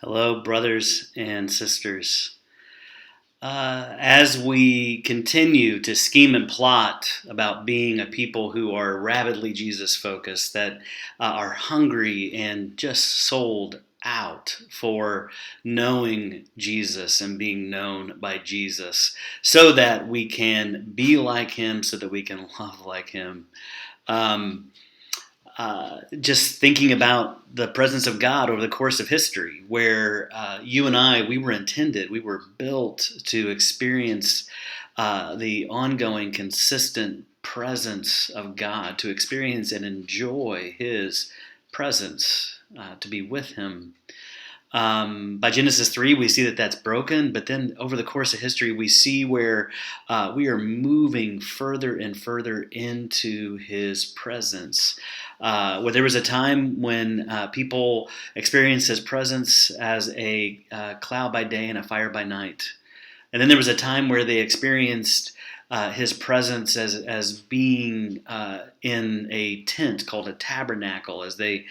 Hello, brothers and sisters. As we continue to scheme and plot about being a people who are rabidly Jesus focused, that are hungry and just sold out for knowing Jesus and being known by Jesus, so that we can be like Him, so that we can love like Him. Um, just thinking about the presence of God over the course of history, where you and I, we were built to experience the ongoing, consistent presence of God, to experience and enjoy His presence, to be with Him. By Genesis 3, we see that that's broken, but then over the course of history, we see where we are moving further and further into His presence. Where there was a time when people experienced His presence as a cloud by day and a fire by night. And then there was a time where they experienced His presence as being in a tent called a tabernacle as they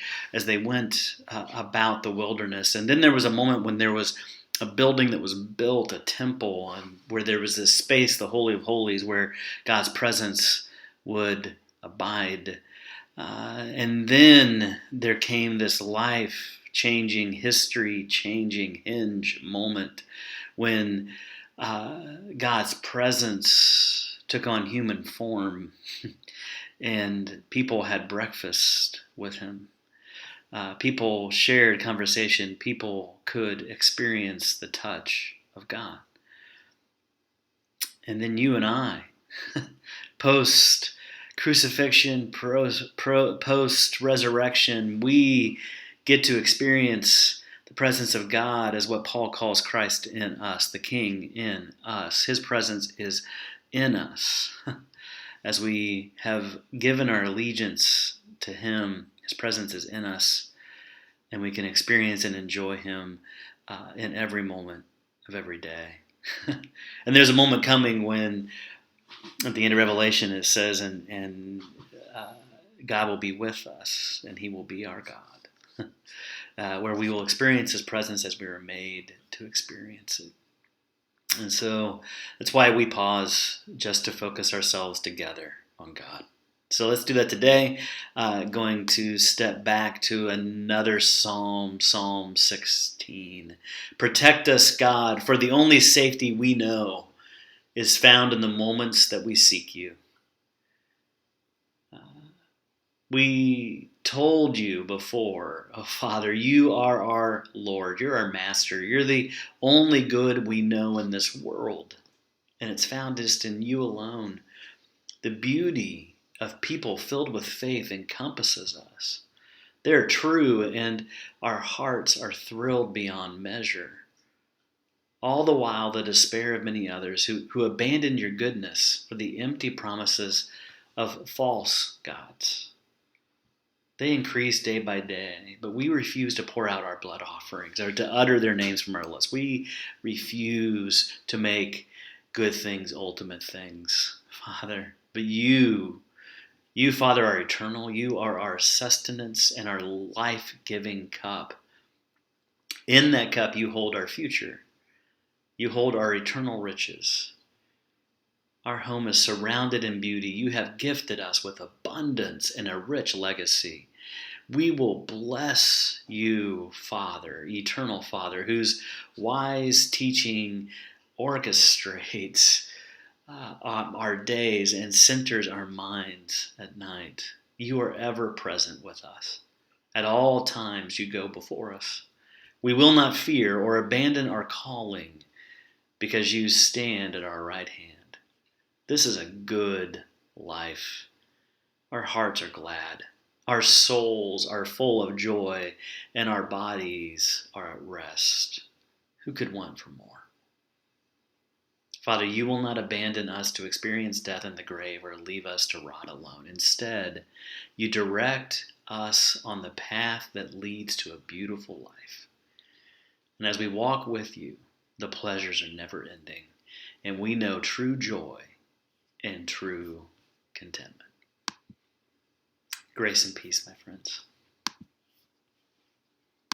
went about the wilderness. And then there was a moment when there was a building that was built, a temple, and where there was this space, the Holy of Holies, where God's presence would abide. And then there came this life-changing, history-changing hinge moment when God's presence took on human form, and people had breakfast with Him. People shared conversation. People could experience the touch of God. And then you and I, post crucifixion, post resurrection, we get to experience the presence of God as what Paul calls Christ in us, the King in us. His presence is in us. As we have given our allegiance to Him, His presence is in us, and we can experience and enjoy Him in every moment of every day. And there's a moment coming when, at the end of Revelation, it says, and God will be with us, and He will be our God, where we will experience His presence as we were made to experience it. And so that's why we pause just to focus ourselves together on God. So let's do that today. Going to step back to another psalm, Psalm 16. Protect us, God, for the only safety we know is found in the moments that we seek You. We told You before, oh Father, You are our Lord, You're our Master, You're the only good we know in this world, and it's found just in You alone. The beauty of people filled with faith encompasses us. They're true, and our hearts are thrilled beyond measure. All the while, the despair of many others who abandoned Your goodness for the empty promises of false gods. They increase day by day, but we refuse to pour out our blood offerings or to utter Their names from our lips. We refuse to make good things ultimate things, Father. But You, Father, are eternal. You are our sustenance and our life-giving cup. In that cup, You hold our future. You hold our eternal riches. Our home is surrounded in beauty. You have gifted us with abundance and a rich legacy. We will bless You, Father, eternal Father, whose wise teaching orchestrates our days and centers our minds at night. You are ever present with us. At all times You go before us. We will not fear or abandon our calling because You stand at our right hand. This is a good life. Our hearts are glad. Our souls are full of joy, and our bodies are at rest. Who could want for more? Father, You will not abandon us to experience death in the grave or leave us to rot alone. Instead, You direct us on the path that leads to a beautiful life. And as we walk with You, the pleasures are never ending, and we know true joy and true contentment. Grace and peace, my friends.